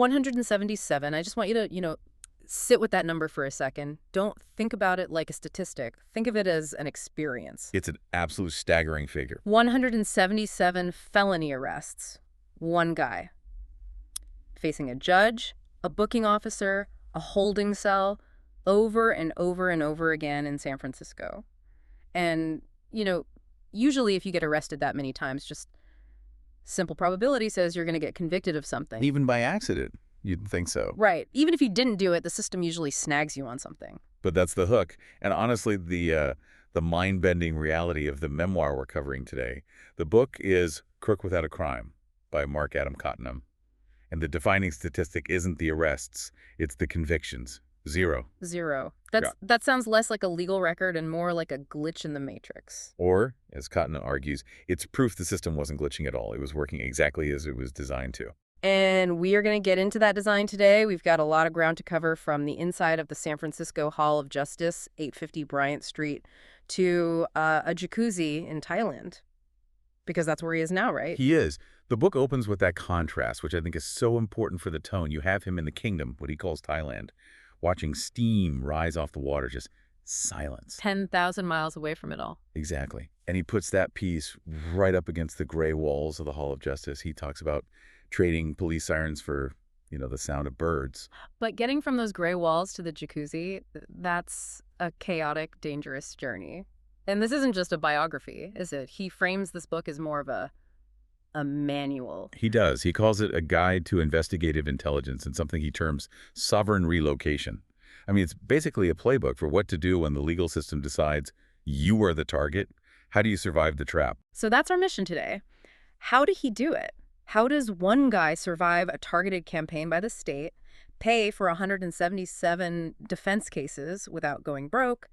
177. I just want you to, sit with that number for a second. Don't think about it like a statistic. Think of it as an experience. It's an absolute staggering figure. 177 felony arrests. One guy. Facing a judge, a booking officer, a holding cell, over and over and over again in San Francisco. And, usually if you get arrested that many times, just simple probability says you're going to get convicted of something. Even by accident, you'd think so. Right. Even if you didn't do it, the system usually snags you on something. But that's the hook. And honestly, the mind-bending reality of the memoir we're covering today. The book is Crook Without a Crime by Mark Adam Cottenham. And the defining statistic isn't the arrests, it's the convictions. Zero. That sounds less like a legal record and more like a glitch in the matrix. Or, as Cottenham argues, it's proof the system wasn't glitching at all. It was working exactly as it was designed to. And we are going to get into that design today. We've got a lot of ground to cover, from the inside of the San Francisco Hall of Justice, 850 Bryant Street, to a jacuzzi in Thailand. Because that's where he is now, right? He is. The book opens with that contrast, which I think is so important for the tone. You have him in the kingdom, what he calls Thailand, watching steam rise off the water, just silence. 10,000 miles away from it all. Exactly. And he puts that piece right up against the gray walls of the Hall of Justice. He talks about trading police sirens for, the sound of birds. But getting from those gray walls to the jacuzzi, that's a chaotic, dangerous journey. And this isn't just a biography, is it? He frames this book as more of a manual. He does. He calls it a guide to investigative intelligence and something he terms sovereign relocation. I mean, it's basically a playbook for what to do when the legal system decides you are the target. How do you survive the trap? So that's our mission today. How did he do it? How does one guy survive a targeted campaign by the state, pay for 177 defense cases without going broke,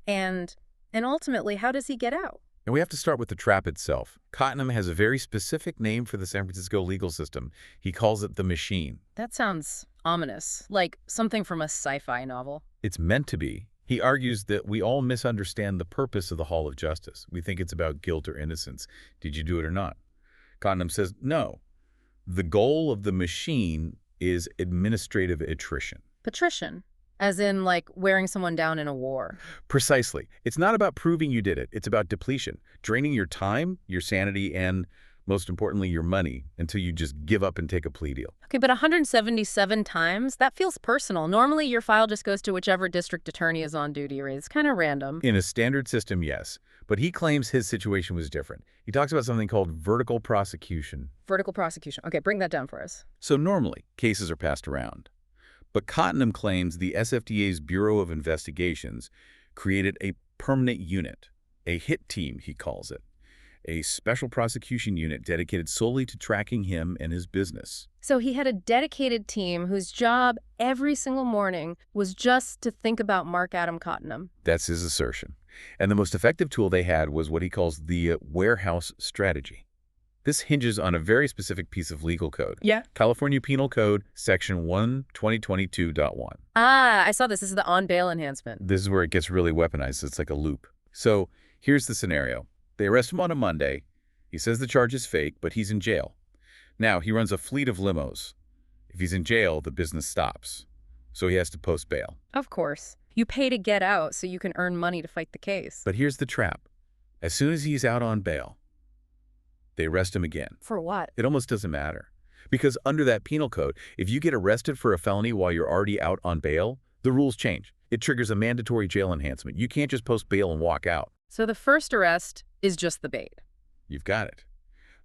and ultimately, how does he get out? And we have to start with the trap itself. Cottenham has a very specific name for the San Francisco legal system. He calls it the machine. That sounds ominous, like something from a sci-fi novel. It's meant to be. He argues that we all misunderstand the purpose of the Hall of Justice. We think it's about guilt or innocence. Did you do it or not? Cottenham says, no. The goal of the machine is administrative attrition. Patrician. As in, like, wearing someone down in a war. Precisely. It's not about proving you did it. It's about depletion, draining your time, your sanity, and, most importantly, your money until you just give up and take a plea deal. Okay, but 177 times? That feels personal. Normally, your file just goes to whichever district attorney is on duty, right? It's kind of random. In a standard system, yes. But he claims his situation was different. He talks about something called vertical prosecution. Vertical prosecution. Okay, bring that down for us. So normally, cases are passed around. But Cottenham claims the SFDA's Bureau of Investigations created a permanent unit, a hit team, he calls it, a special prosecution unit dedicated solely to tracking him and his business. So he had a dedicated team whose job every single morning was just to think about Mark Adam Cottenham. That's his assertion. And the most effective tool they had was what he calls the warehouse strategy. This hinges on a very specific piece of legal code. Yeah. California Penal Code, Section 1-2022.1. Ah, I saw this. This is the on-bail enhancement. This is where it gets really weaponized. It's like a loop. So here's the scenario. They arrest him on a Monday. He says the charge is fake, but he's in jail. Now, he runs a fleet of limos. If he's in jail, the business stops. So he has to post bail. Of course. You pay to get out so you can earn money to fight the case. But here's the trap. As soon as he's out on bail, they arrest him again. For what? It almost doesn't matter. Because under that penal code, if you get arrested for a felony while you're already out on bail, the rules change. It triggers a mandatory jail enhancement. You can't just post bail and walk out. So the first arrest is just the bait. You've got it.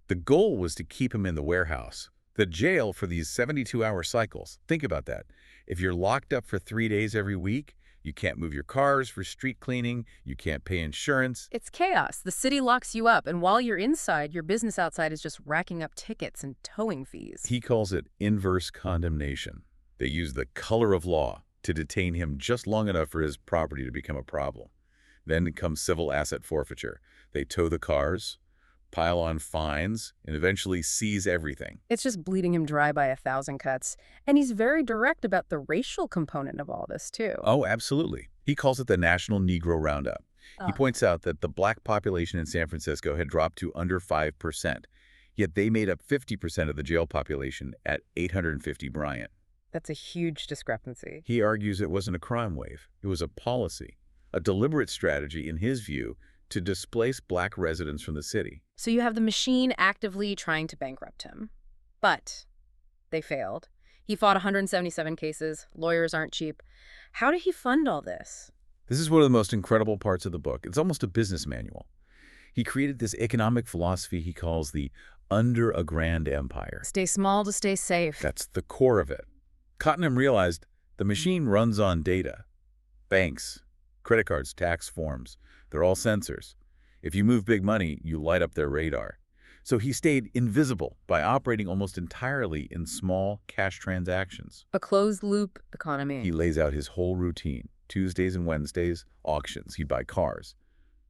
The goal was to keep him in the warehouse. The jail for these 72-hour cycles. Think about that. If you're locked up for 3 days every week, you can't move your cars for street cleaning. You can't pay insurance. It's chaos. The city locks you up, and while you're inside, your business outside is just racking up tickets and towing fees. He calls it inverse condemnation. They use the color of law to detain him just long enough for his property to become a problem. Then comes civil asset forfeiture. They tow the cars, pile on fines, and eventually seize everything. It's just bleeding him dry by 1,000 cuts. And he's very direct about the racial component of all this, too. Oh, absolutely. He calls it the National Negro Roundup. He points out that the black population in San Francisco had dropped to under 5%. Yet they made up 50% of the jail population at 850 Bryant. That's a huge discrepancy. He argues it wasn't a crime wave. It was a policy, a deliberate strategy, in his view, to displace black residents from the city. So you have the machine actively trying to bankrupt him. But they failed. He fought 177 cases. Lawyers aren't cheap. How did he fund all this? This is one of the most incredible parts of the book. It's almost a business manual. He created this economic philosophy he calls the under a grand empire. Stay small to stay safe. That's the core of it. Cottenham realized the machine runs on data. Banks, credit cards, tax forms, they're all sensors. If you move big money, you light up their radar. So he stayed invisible by operating almost entirely in small cash transactions. A closed-loop economy. He lays out his whole routine. Tuesdays and Wednesdays, auctions. He'd buy cars.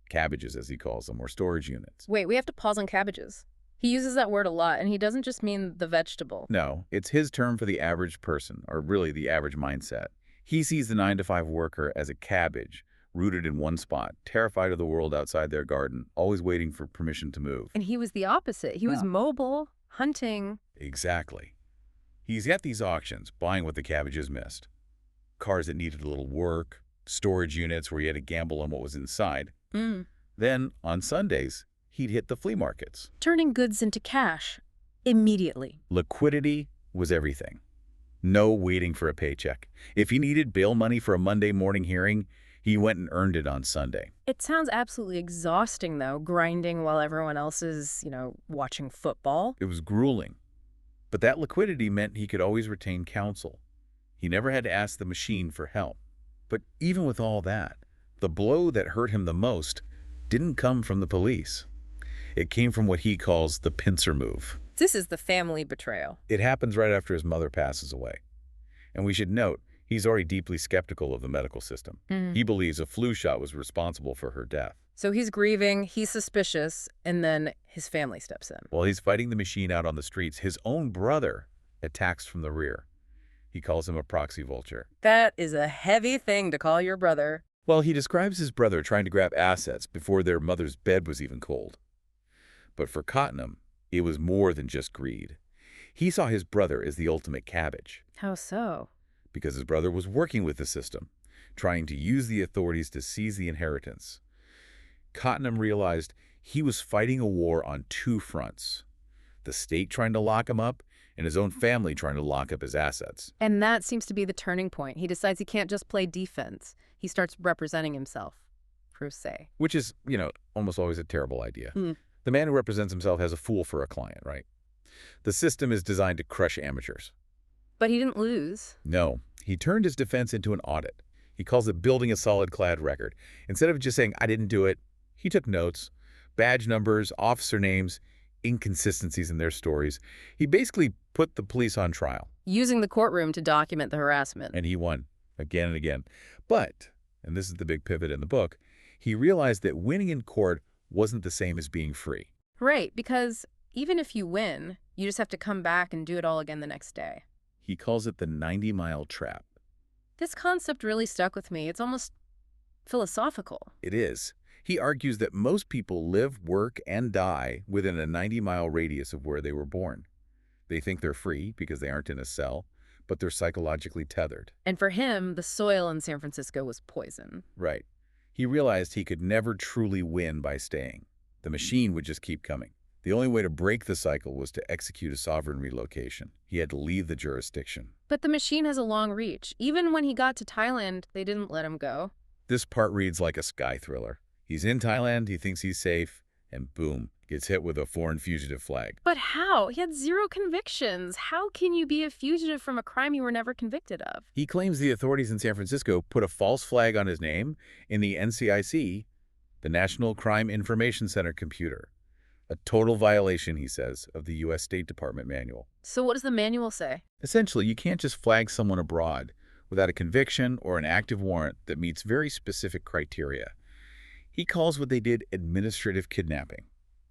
Cabbages, as he calls them, or storage units. Wait, we have to pause on cabbages. He uses that word a lot, and he doesn't just mean the vegetable. No, it's his term for the average person, or really the average mindset. He sees the 9-to-5 worker as a cabbage, rooted in one spot, terrified of the world outside their garden, always waiting for permission to move. And he was the opposite. He was mobile, hunting. Exactly. He's at these auctions, buying what the cabbages missed. Cars that needed a little work, storage units where he had to gamble on what was inside. Then, on Sundays, he'd hit the flea markets. Turning goods into cash. Immediately. Liquidity was everything. No waiting for a paycheck. If he needed bail money for a Monday morning hearing, he went and earned it on Sunday. It sounds absolutely exhausting, though, grinding while everyone else is, watching football. It was grueling. But that liquidity meant he could always retain counsel. He never had to ask the machine for help. But even with all that, the blow that hurt him the most didn't come from the police. It came from what he calls the pincer move. This is the family betrayal. It happens right after his mother passes away. And we should note, he's already deeply skeptical of the medical system. He believes a flu shot was responsible for her death. So he's grieving, he's suspicious, and then his family steps in. While he's fighting the machine out on the streets, his own brother attacks from the rear. He calls him a proxy vulture. That is a heavy thing to call your brother. Well, he describes his brother trying to grab assets before their mother's bed was even cold. But for Cottenham, it was more than just greed. He saw his brother as the ultimate cabbage. How so? Because his brother was working with the system, trying to use the authorities to seize the inheritance. Cottenham realized he was fighting a war on two fronts. The state trying to lock him up, and his own family trying to lock up his assets. And that seems to be the turning point. He decides he can't just play defense. He starts representing himself, per se. Which is, almost always a terrible idea. The man who represents himself has a fool for a client, right? The system is designed to crush amateurs. But he didn't lose. No, he turned his defense into an audit. He calls it building a solid clad record. Instead of just saying, I didn't do it, he took notes, badge numbers, officer names, inconsistencies in their stories. He basically put the police on trial. Using the courtroom to document the harassment. And he won, again and again. But, and this is the big pivot in the book, he realized that winning in court wasn't the same as being free. Right, because even if you win, you just have to come back and do it all again the next day. He calls it the 90-mile trap. This concept really stuck with me. It's almost philosophical. It is. He argues that most people live, work, and die within a 90-mile radius of where they were born. They think they're free because they aren't in a cell, but they're psychologically tethered. And for him, the soil in San Francisco was poison. Right. He realized he could never truly win by staying. The machine would just keep coming. The only way to break the cycle was to execute a sovereign relocation. He had to leave the jurisdiction. But the machine has a long reach. Even when he got to Thailand, they didn't let him go. This part reads like a spy thriller. He's in Thailand, he thinks he's safe, and boom, gets hit with a foreign fugitive flag. But how? He had 0 convictions. How can you be a fugitive from a crime you were never convicted of? He claims the authorities in San Francisco put a false flag on his name in the NCIC, the National Crime Information Center computer. A total violation, he says, of the U.S. State Department manual. So what does the manual say? Essentially, you can't just flag someone abroad without a conviction or an active warrant that meets very specific criteria. He calls what they did administrative kidnapping.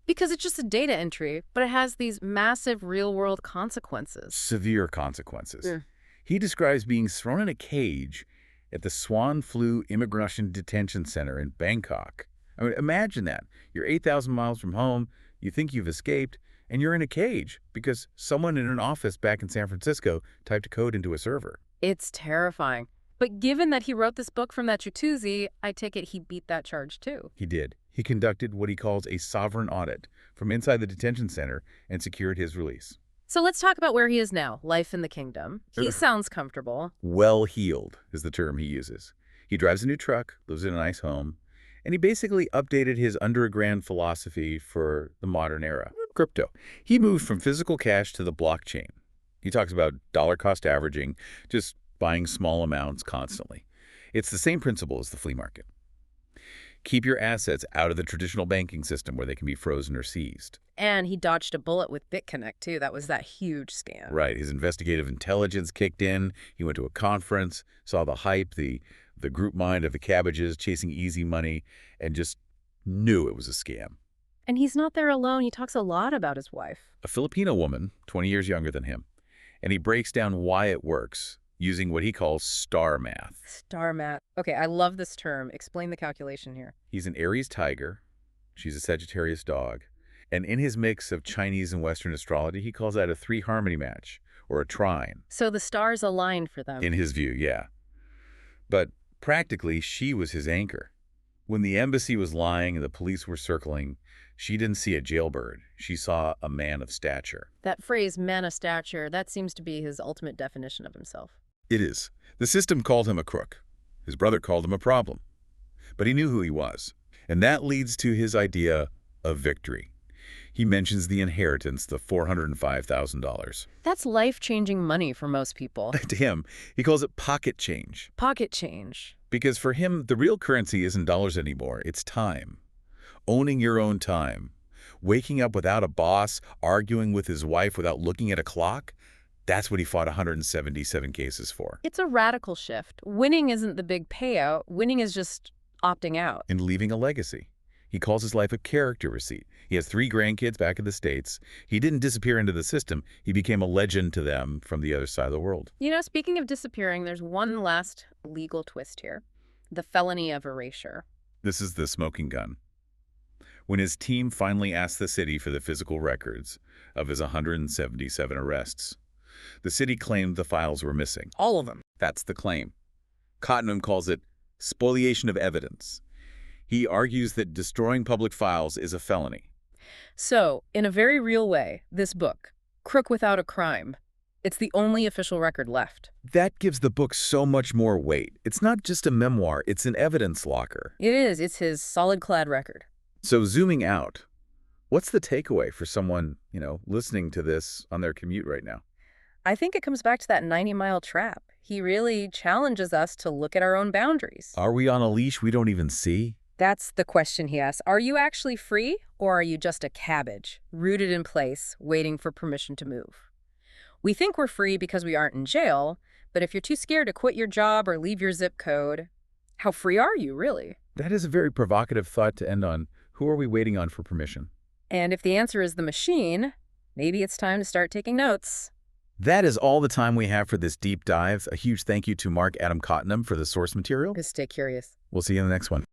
Because it's just a data entry, but it has these massive real-world consequences. Severe consequences. He describes being thrown in a cage at the Swan Flu Immigration Detention Center in Bangkok. I mean, imagine that. You're 8,000 miles from home, you think you've escaped, and you're in a cage because someone in an office back in San Francisco typed a code into a server. It's terrifying. But given that he wrote this book from that jacuzzi, I take it he beat that charge too. He did. He conducted what he calls a sovereign audit from inside the detention center and secured his release. So let's talk about where he is now, life in the kingdom. He sounds comfortable. Well-heeled is the term he uses. He drives a new truck, lives in a nice home, and he basically updated his underground philosophy for the modern era, crypto. He moved from physical cash to the blockchain. He talks about dollar cost averaging, just buying small amounts constantly. It's the same principle as the flea market. Keep your assets out of the traditional banking system where they can be frozen or seized. And he dodged a bullet with BitConnect, too. That was that huge scam. Right. His investigative intelligence kicked in. He went to a conference, saw the hype, the group mind of the cabbages chasing easy money, and just knew it was a scam. And he's not there alone. He talks a lot about his wife. A Filipino woman, 20 years younger than him. And he breaks down why it works using what he calls star math. Star math. Okay, I love this term. Explain the calculation here. He's an Aries tiger. She's a Sagittarius dog. And in his mix of Chinese and Western astrology, he calls that a three-harmony match, or a trine. So the stars aligned for them. In his view, yeah. But practically, she was his anchor. When the embassy was lying and the police were circling, she didn't see a jailbird. She saw a man of stature. That phrase, man of stature, that seems to be his ultimate definition of himself. It is. The system called him a crook. His brother called him a problem. But he knew who he was. And that leads to his idea of victory. He mentions the inheritance, the $405,000. That's life-changing money for most people. To him, he calls it pocket change. Pocket change. Because for him, the real currency isn't dollars anymore. It's time. Owning your own time. Waking up without a boss, arguing with his wife without looking at a clock. That's what he fought 177 cases for. It's a radical shift. Winning isn't the big payout. Winning is just opting out. And leaving a legacy. He calls his life a character receipt. He has 3 grandkids back in the States. He didn't disappear into the system. He became a legend to them from the other side of the world. You know, speaking of disappearing, there's one last legal twist here. The felony of erasure. This is the smoking gun. When his team finally asked the city for the physical records of his 177 arrests, the city claimed the files were missing. All of them. That's the claim. Cottenham calls it spoliation of evidence. He argues that destroying public files is a felony. So, in a very real way, this book, Crook Without a Crime, it's the only official record left. That gives the book so much more weight. It's not just a memoir, it's an evidence locker. It is. It's his solid-clad record. So zooming out, what's the takeaway for someone, listening to this on their commute right now? I think it comes back to that 90-mile trap. He really challenges us to look at our own boundaries. Are we on a leash we don't even see? That's the question he asks. Are you actually free, or are you just a cabbage, rooted in place, waiting for permission to move? We think we're free because we aren't in jail, but if you're too scared to quit your job or leave your zip code, how free are you, really? That is a very provocative thought to end on. Who are we waiting on for permission? And if the answer is the machine, maybe it's time to start taking notes. That is all the time we have for this deep dive. A huge thank you to Mark Adam Cottenham for the source material. Just stay curious. We'll see you in the next one.